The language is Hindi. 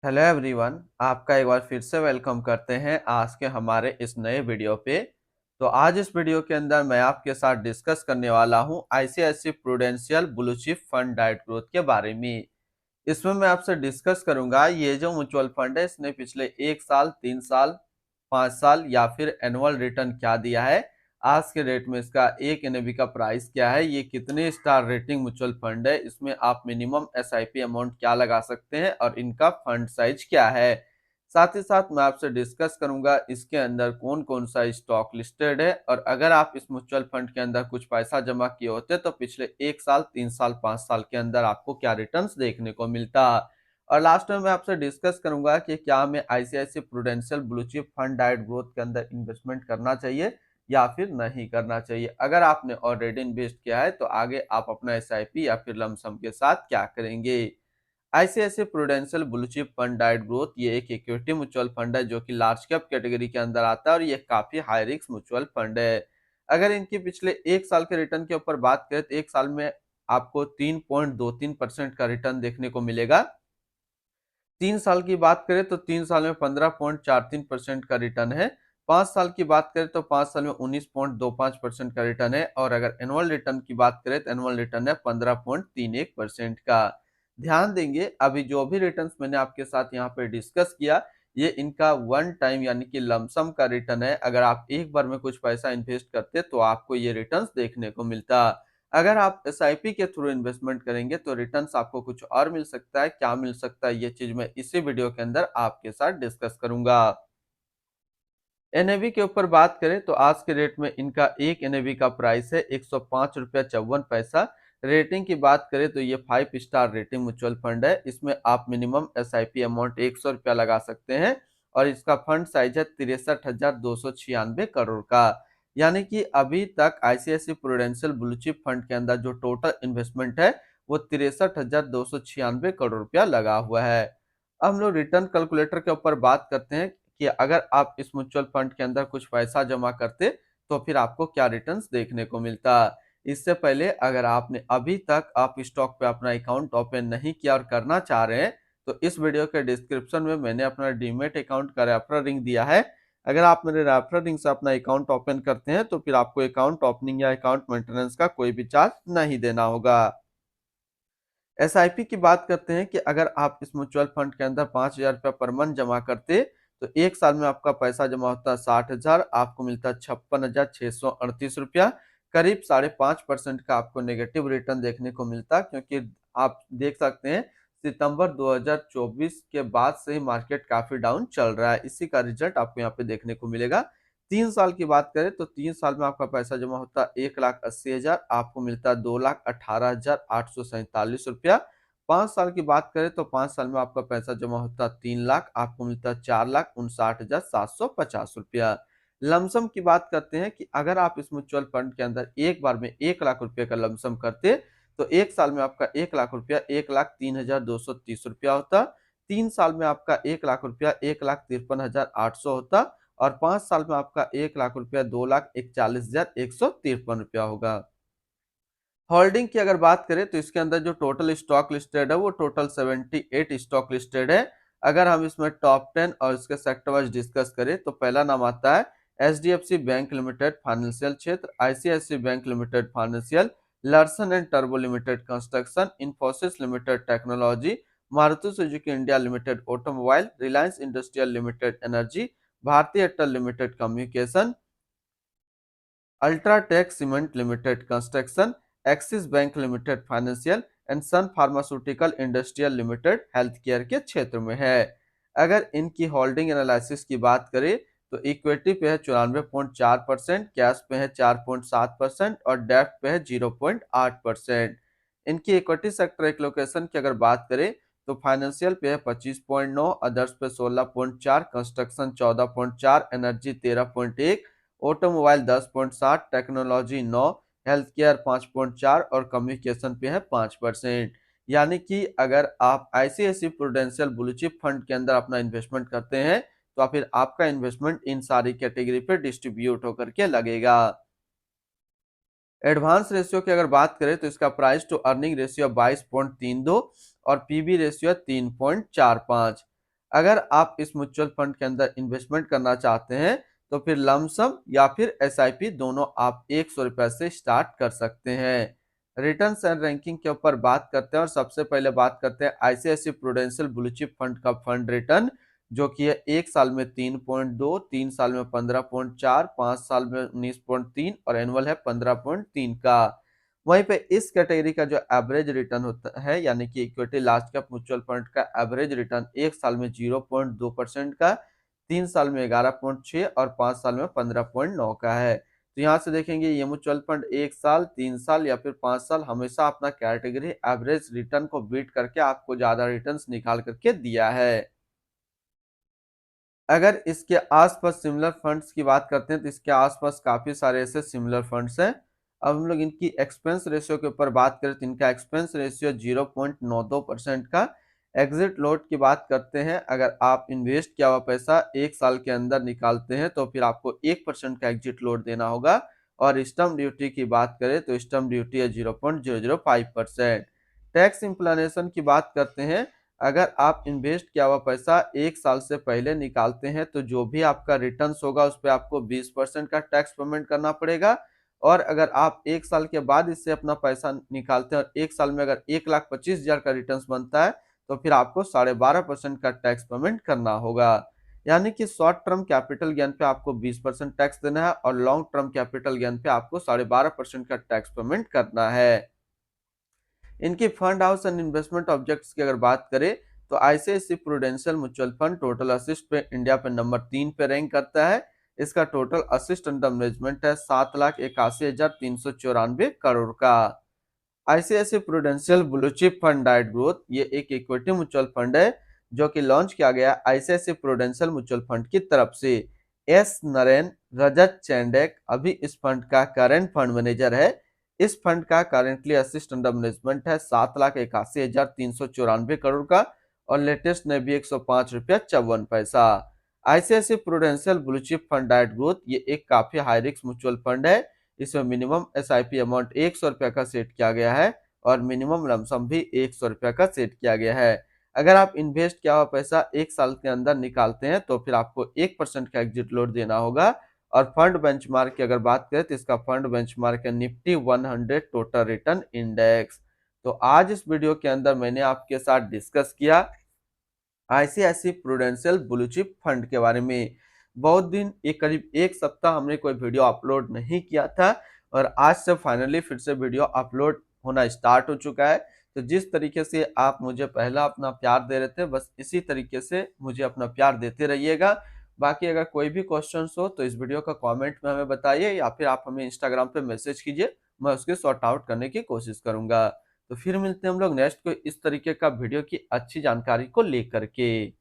हेलो एवरीवन, आपका एक बार फिर से वेलकम करते हैं आज के हमारे इस नए वीडियो पे। तो आज इस वीडियो के अंदर मैं आपके साथ डिस्कस करने वाला हूं ICICI prudential blue chip fund डाइट ग्रोथ के बारे में। इसमें मैं आपसे डिस्कस करूंगा ये जो म्यूचुअल फंड है इसने पिछले 1 साल, 3 साल, 5 साल या फिर एनुअल रिटर्न क्या दिया है, आज के डेट में इसका एक एनएवी का प्राइस क्या है, ये कितने स्टार रेटिंग म्यूचुअल फंड है, इसमें आप मिनिमम एसआईपी अमाउंट क्या लगा सकते हैं और इनका फंड साइज क्या है। साथ ही साथ मैं आपसे डिस्कस करूंगा इसके अंदर कौन कौन सा स्टॉक लिस्टेड है और अगर आप इस म्यूचुअल फंड के अंदर कुछ पैसा जमा किए होते तो पिछले 1 साल, 3 साल, 5 साल के अंदर आपको क्या रिटर्न्स देखने को मिलता। और लास्ट में मैं आपसे डिस्कस करूंगा कि क्या हमें ICICI prudential blue chip fund डाइट ग्रोथ के अंदर इन्वेस्टमेंट करना चाहिए या फिर नहीं करना चाहिए। अगर आपने ऑलरेडी इन्वेस्ट किया है तो आगे आप अपना एसआईपी या फिर लमसम के साथ क्या करेंगे। ICICI prudential blue chip fund डाइट ग्रोथ ये एक इक्विटी म्यूचुअल फंड है जो कि लार्ज कैप कैटेगरी के अंदर आता है और ये काफी हाई रिस्क म्यूचुअल फंड है। अगर इनकी पिछले 1 साल के रिटर्न के ऊपर बात करें तो 1 साल में आपको 3.23% का रिटर्न देखने को मिलेगा। 3 साल की बात करें तो 3 साल में 15.43% का रिटर्न है। 5 साल की बात करें तो 5 साल में 19.25% का रिटर्न है और अगर एनुअल रिटर्न की बात करें तो एनुअल रिटर्न है 15.31% का। ध्यान देंगे अभी जो भी रिटर्न मैंने आपके साथ यहाँ पे डिस्कस किया ये इनका वन टाइम यानी कि लमसम का रिटर्न है। अगर आप एक बार में कुछ पैसा इन्वेस्ट करते तो आपको ये रिटर्न्स देखने को मिलता। अगर आप एसआईपी के थ्रू इन्वेस्टमेंट करेंगे तो रिटर्न्स आपको कुछ और मिल सकता है। क्या मिल सकता है ये चीज मैं इसी वीडियो के अंदर आपके साथ डिस्कस करूंगा। एनएवी के ऊपर बात करें तो आज के रेट में इनका एक एनएवी का प्राइस है 105 रुपया 54 पैसा। रेटिंग की बात करें तो ये 5 स्टार रेटिंग म्यूचुअल फंड है। इसमें आप मिनिमम एसआईपी अमाउंट 100 रुपया लगा सकते हैं और इसका फंड साइज है 63,296 करोड़ का। यानी कि अभी तक ICICI prudential blue chip fund के अंदर जो टोटल इन्वेस्टमेंट है वो 63,296 करोड़ रुपया लगा हुआ है। अब हम लोग रिटर्न कैलकुलेटर के ऊपर बात करते हैं कि अगर आप इस म्यूचुअल फंड के अंदर कुछ पैसा जमा करते तो फिर आपको क्या रिटर्न्स देखने को मिलता। इससे पहले अगर आपने अभी तक आप स्टॉक पे अपना अकाउंट ओपन नहीं किया और करना चाह रहे हैं तो इस वीडियो के डिस्क्रिप्शन में मैंने अपना डीमेट अकाउंट का रेफरल लिंक दिया है। अगर आप मेरे रेफरल लिंक से अपना अकाउंट ओपन करते हैं तो फिर आपको अकाउंट ओपनिंग या अकाउंट मेंटेनेंस का कोई भी चार्ज नहीं देना होगा। एसआईपी की बात करते हैं कि अगर आप इस म्यूचुअल फंड के अंदर 5,000 रुपया पर मंथ जमा करते तो 1 साल में आपका पैसा जमा होता है 60,000, आपको मिलता है 56,638 रुपया। करीब 5.5% का आपको नेगेटिव रिटर्न देखने को मिलता, क्योंकि आप देख सकते हैं सितंबर 2024 के बाद से ही मार्केट काफी डाउन चल रहा है। इसी का रिजल्ट आपको यहाँ पे देखने को मिलेगा। 3 साल की बात करें तो 3 साल में आपका पैसा जमा होता है 1,80,000, आपको मिलता है 2,18,847 रुपया। 5 साल की बात करें तो 5 साल में आपका पैसा जमा होता है 3 लाख, आपको मिलता है 4,59,750 रुपया। लमसम की बात करते हैं कि अगर आप इस म्यूचुअल फंड के अंदर एक बार में 1 लाख रुपए का लमसम करते तो 1 साल में आपका 1 लाख रुपया 1,03,230 रुपया होता। 3 साल में आपका 1 लाख रुपया 1,53,800 होता और 5 साल में आपका 1 लाख रुपया 2,41,153 रुपया होगा। होल्डिंग की अगर बात करें तो इसके अंदर जो टोटल स्टॉक लिस्टेड है वो टोटल 78 स्टॉक लिस्टेड है। अगर हम इसमें टॉप 10 और इसके सेक्टर वाइज डिस्कस करें तो पहला नाम आता है एचडीएफसी बैंक लिमिटेड फाइनेंशियल क्षेत्र, ICIC bank limited financial, Larsen and टर्बो limited construction, Infosys limited technology, Maruti Suzuki India limited automobile, Reliance industrial limited energy, Bharti Airtel limited communication, UltraTech cement limited construction, Axis bank limited financial and Sun pharmaceutical industrial limited health care के क्षेत्र में है। अगर इनकी होल्डिंग एनालिसिस की बात करें तो इक्विटी पे है 94.4%, कैश पे है 4.7% और डेब्ट पे है 0.8%। इनकी इक्विटी सेक्टर एलोकेशन की अगर बात करें तो फाइनेंशियल पे है 25.9, अदर्स पे 16.4, construction 14.4, energy 13.1, automobile 10.7, technology 9, health care 5.4 और कम्युनिकेशन पे है 5%। यानी कि अगर आप ICICI prudential blue chip fund के अंदर अपना इन्वेस्टमेंट करते हैं तो फिर आपका इन्वेस्टमेंट इन सारी कैटेगरी पे डिस्ट्रीब्यूट होकर के लगेगा। एडवांस रेशियो की अगर बात करें तो इसका प्राइस टू अर्निंग रेशियो 22.32 और पीबी रेशियो 3.45। अगर आप इस म्यूचुअल फंड के अंदर इन्वेस्टमेंट करना चाहते हैं तो फिर लमसम या फिर एसआईपी दोनों आप 100 रुपए से स्टार्ट कर सकते हैं। रिटर्न्स एंड रैंकिंग के ऊपर बात करते हैं और सबसे पहले बात करते हैं ICICI prudential blue chip fund का फंड रिटर्न, जो कि है 1 साल में 3.2, 3 साल में 15.4, 5 साल में 19.3 और एनुअल है 15.3 का। वहीं पे इस कैटेगरी का जो एवरेज रिटर्न होता है यानी कि equity large cap mutual fund का एवरेज रिटर्न 1 साल में 0.2% का, 3 साल में 11.6 और 5 साल में 15.9 का है। तो यहाँ से देखेंगे ये म्यूचुअल फंड 1 साल, 3 साल या फिर 5 साल हमेशा अपना कैटेगरी एवरेज रिटर्न को बीट करके आपको ज्यादा रिटर्न्स निकाल करके दिया है। अगर इसके आसपास सिमिलर फंड्स की बात करते हैं तो इसके आसपास काफी सारे ऐसे सिमिलर फंड्स हैं। अब हम लोग इनकी एक्सपेंस रेशियो के ऊपर बात करें तो इनका एक्सपेंस रेशियो 0.92% का। एग्जिट लोड की बात करते हैं, अगर आप इन्वेस्ट किया हुआ पैसा 1 साल के अंदर निकालते हैं तो फिर आपको 1% का एग्जिट लोड देना होगा। और स्टम्प ड्यूटी की बात करें तो स्टम्प ड्यूटी है 0.005%। टैक्स इंप्लानेशन की बात करते हैं, अगर आप इन्वेस्ट किया हुआ पैसा 1 साल से पहले निकालते हैं तो जो भी आपका रिटर्न्स होगा उस पर आपको 20% का टैक्स पेमेंट करना पड़ेगा। और अगर आप 1 साल के बाद इससे अपना पैसा निकालते हैं और 1 साल में अगर 1,25,000 का रिटर्न्स बनता है तो फिर आपको 12.5% का टैक्स पेमेंट करना होगा। यानी कि शॉर्ट टर्म कैपिटल गेन पे आपको 20% टैक्स देना है और लॉन्ग टर्म कैपिटल गेन पे आपको 12.5% का टैक्स पेमेंट करना है। इनकी fund house and investment objects की अगर बात करें तो ICICI prudential mutual fund total assets पे इंडिया पे नंबर 3 पे रैंक करता है। इसका टोटल असिस्ट अंडर मैनेजमेंट है 7,81,394 करोड़ का। ICICI prudential blue chip fund डाइट ग्रोथ ये एक इक्विटी म्यूचुअल फंड है जो कि लॉन्च किया गया आईसीआईसी प्रूडेंशियल म्यूचुअल फंड की तरफ से। एस नरेन रजत चैंडेक अभी इस फंड का करंट फंड मैनेजर है। इस फंड का करेंटली असिस्ट अंडर मैनेजमेंट है 7,81,394 करोड़ का और लेटेस्ट ने भी 105 रुपया 54 पैसा। ICICI prudential blue chip fund डाइट ग्रोथ ये एक काफी हाई रिस्क म्यूचुअल फंड है। इसमें मिनिमम एसआईपी अमाउंट 100 रुपया का सेट किया गया है और मिनिमम लमसम भी 100 रुपया का सेट किया गया है। अगर आप इन्वेस्ट किया हुआ पैसा 1 साल के अंदर निकालते हैं तो फिर आपको 1% का एग्जिट लोड देना होगा। और फंड बेंचमार्क की अगर बात करें तो इसका फंड बेंचमार्क है निफ्टी 100 टोटल रिटर्न इंडेक्स। तो आज इस वीडियो के अंदर मैंने आपके साथ डिस्कस किया ICICI prudential blue chip fund के बारे में। बहुत दिन करीब 1 सप्ताह हमने कोई वीडियो अपलोड नहीं किया था और आज से फाइनली फिर से वीडियो अपलोड होना स्टार्ट हो चुका है। तो जिस तरीके से आप मुझे पहला अपना प्यार दे रहे थे बस इसी तरीके से मुझे अपना प्यार देते रहिएगा। बाकी अगर कोई भी क्वेश्चंस हो तो इस वीडियो का कमेंट में हमें बताइए या फिर आप हमें इंस्टाग्राम पे मैसेज कीजिए, मैं उसके सॉर्ट आउट करने की कोशिश करूंगा। तो फिर मिलते हैं हम लोग नेक्स्ट कोई इस तरीके का वीडियो की अच्छी जानकारी को लेकर के।